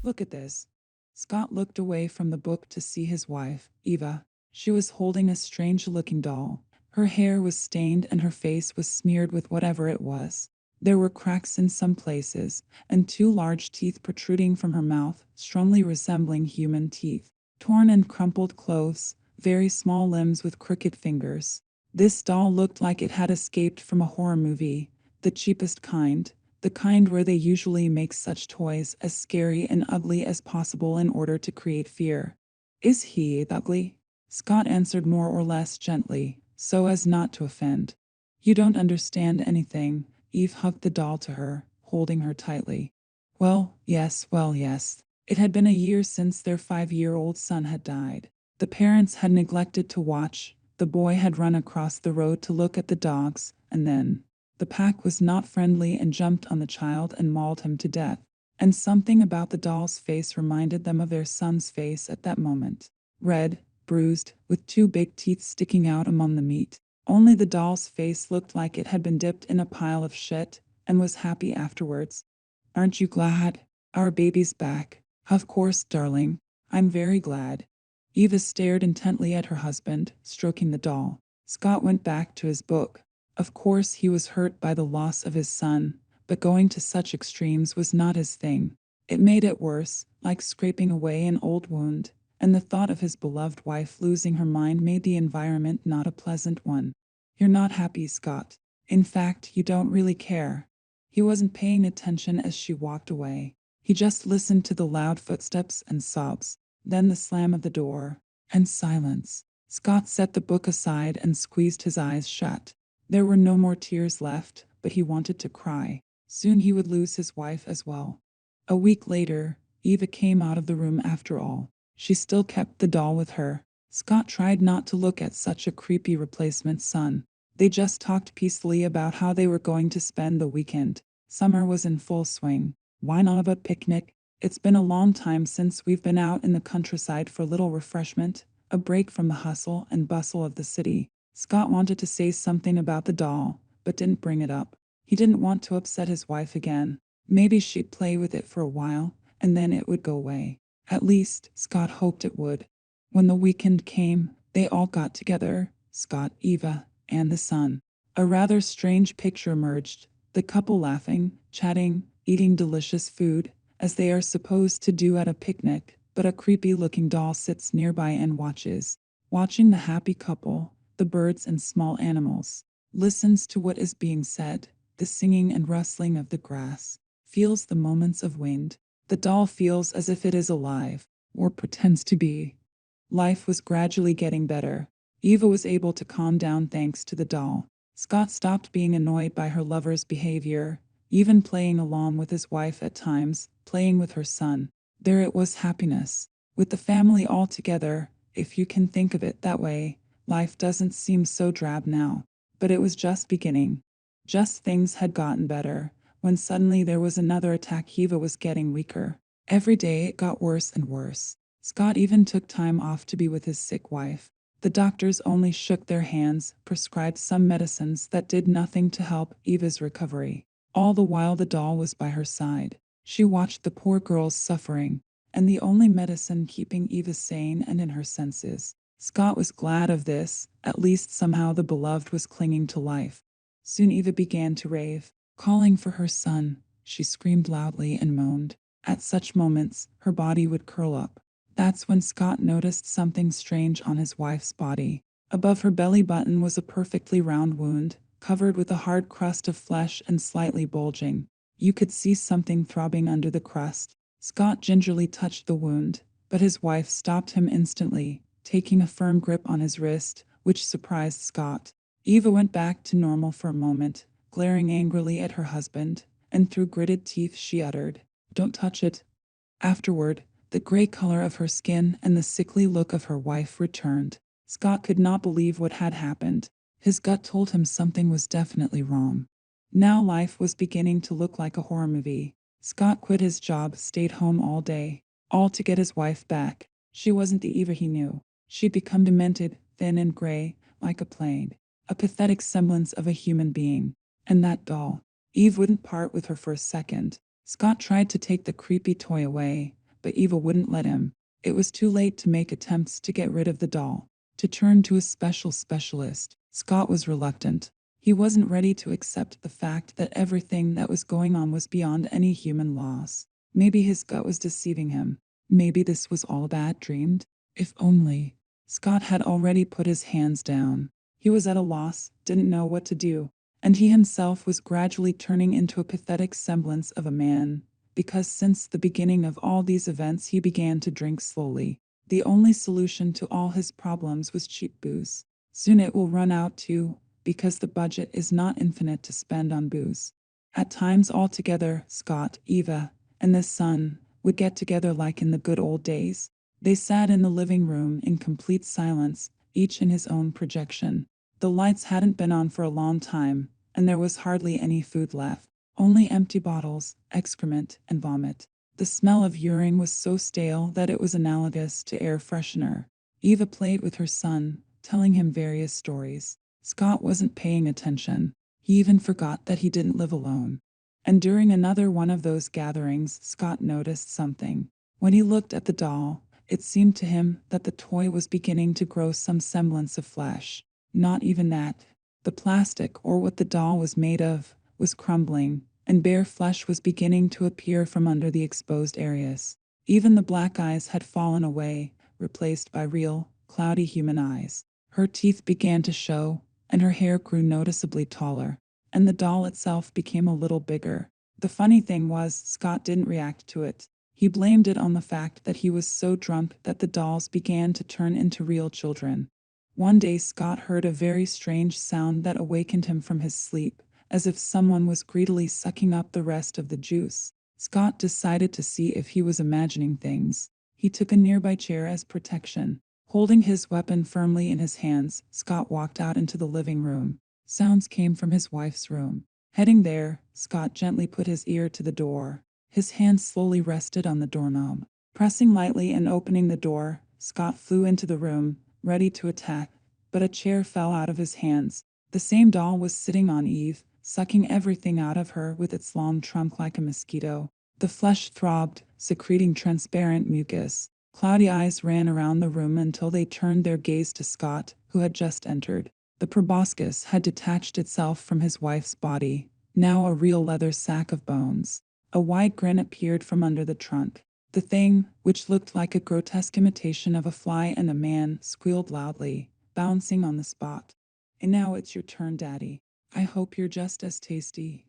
Look at this. Scott looked away from the book to see his wife, Eva. She was holding a strange looking doll. Her hair was stained and her face was smeared with whatever it was. There were cracks in some places, and two large teeth protruding from her mouth, strongly resembling human teeth. Torn and crumpled clothes, very small limbs with crooked fingers. This doll looked like it had escaped from a horror movie, the cheapest kind, the kind where they usually make such toys as scary and ugly as possible in order to create fear. Is he ugly? Scott answered more or less gently, so as not to offend. You don't understand anything. Eve hugged the doll to her, holding her tightly. Well, yes. It had been a year since their 5-year-old son had died. The parents had neglected to watch. The boy had run across the road to look at the dogs, and then the pack was not friendly and jumped on the child and mauled him to death. And something about the doll's face reminded them of their son's face at that moment. Red, bruised, with two big teeth sticking out among the meat. Only the doll's face looked like it had been dipped in a pile of shit and was happy afterwards. Aren't you glad? Our baby's back. Of course, darling. I'm very glad. Eva stared intently at her husband, stroking the doll. Scott went back to his book. Of course, he was hurt by the loss of his son, but going to such extremes was not his thing. It made it worse, like scraping away an old wound, and the thought of his beloved wife losing her mind made the environment not a pleasant one. You're not happy, Scott. In fact, you don't really care. He wasn't paying attention as she walked away. He just listened to the loud footsteps and sobs, then the slam of the door, and silence. Scott set the book aside and squeezed his eyes shut. There were no more tears left, but he wanted to cry. Soon he would lose his wife as well. A week later, Eva came out of the room after all. She still kept the doll with her. Scott tried not to look at such a creepy replacement son. They just talked peacefully about how they were going to spend the weekend. Summer was in full swing. Why not have a picnic? It's been a long time since we've been out in the countryside for a little refreshment, a break from the hustle and bustle of the city. Scott wanted to say something about the doll, but didn't bring it up. He didn't want to upset his wife again. Maybe she'd play with it for a while, and then it would go away. At least, Scott hoped it would. When the weekend came, they all got together, Scott, Eva, and the son. A rather strange picture emerged, the couple laughing, chatting, eating delicious food, as they are supposed to do at a picnic, but a creepy-looking doll sits nearby and watches. Watching the happy couple, the birds and small animals, listens to what is being said, the singing and rustling of the grass, feels the moments of wind. The doll feels as if it is alive, or pretends to be. Life was gradually getting better. Eva was able to calm down thanks to the doll. Scott stopped being annoyed by her lover's behavior, even playing along with his wife at times, playing with her son. There it was happiness. With the family all together, if you can think of it that way, life doesn't seem so drab now. But it was just beginning. Just things had gotten better, when suddenly there was another attack. Eva was getting weaker. Every day it got worse and worse. Scott even took time off to be with his sick wife. The doctors only shook their hands, prescribed some medicines that did nothing to help Eva's recovery. All the while the doll was by her side. She watched the poor girl's suffering, and the only medicine keeping Eva sane and in her senses. Scott was glad of this, at least somehow the beloved was clinging to life. Soon Eva began to rave, calling for her son. She screamed loudly and moaned. At such moments, her body would curl up. That's when Scott noticed something strange on his wife's body. Above her belly button was a perfectly round wound, covered with a hard crust of flesh and slightly bulging. You could see something throbbing under the crust. Scott gingerly touched the wound, but his wife stopped him instantly, taking a firm grip on his wrist, which surprised Scott. Eva went back to normal for a moment, glaring angrily at her husband, and through gritted teeth she uttered, "Don't touch it." Afterward, the gray color of her skin and the sickly look of her wife returned. Scott could not believe what had happened. His gut told him something was definitely wrong. Now life was beginning to look like a horror movie. Scott quit his job, stayed home all day, all to get his wife back. She wasn't the Eva he knew. She'd become demented, thin and gray, like a plague, a pathetic semblance of a human being. And that doll. Eve wouldn't part with her for a second. Scott tried to take the creepy toy away, but Eva wouldn't let him. It was too late to make attempts to get rid of the doll. To turn to a specialist, Scott was reluctant. He wasn't ready to accept the fact that everything that was going on was beyond any human laws. Maybe his gut was deceiving him. Maybe this was all a bad dream. If only. Scott had already put his hands down. He was at a loss, didn't know what to do, and he himself was gradually turning into a pathetic semblance of a man, because since the beginning of all these events he began to drink slowly. The only solution to all his problems was cheap booze. Soon it will run out too, because the budget is not infinite to spend on booze. At times altogether, Scott, Eva, and the son would get together like in the good old days. They sat in the living room in complete silence, each in his own projection. The lights hadn't been on for a long time, and there was hardly any food left. Only empty bottles, excrement, and vomit. The smell of urine was so stale that it was analogous to air freshener. Eva played with her son, telling him various stories. Scott wasn't paying attention. He even forgot that he didn't live alone. And during another one of those gatherings, Scott noticed something. When he looked at the doll, it seemed to him that the toy was beginning to grow some semblance of flesh. Not even that. The plastic, or what the doll was made of, was crumbling, and bare flesh was beginning to appear from under the exposed areas. Even the black eyes had fallen away, replaced by real, cloudy human eyes. Her teeth began to show, and her hair grew noticeably taller, and the doll itself became a little bigger. The funny thing was, Scott didn't react to it. He blamed it on the fact that he was so drunk that the dolls began to turn into real children. One day Scott heard a very strange sound that awakened him from his sleep, as if someone was greedily sucking up the rest of the juice. Scott decided to see if he was imagining things. He took a nearby chair as protection. Holding his weapon firmly in his hands, Scott walked out into the living room. Sounds came from his wife's room. Heading there, Scott gently put his ear to the door. His hand slowly rested on the doorknob. Pressing lightly and opening the door, Scott flew into the room, ready to attack, but a chair fell out of his hands. The same doll was sitting on Eve, sucking everything out of her with its long trunk like a mosquito. The flesh throbbed, secreting transparent mucus. Cloudy eyes ran around the room until they turned their gaze to Scott, who had just entered. The proboscis had detached itself from his wife's body, now a real leather sack of bones. A wide grin appeared from under the trunk. The thing, which looked like a grotesque imitation of a fly and a man, squealed loudly, bouncing on the spot. And now it's your turn, Daddy. I hope you're just as tasty.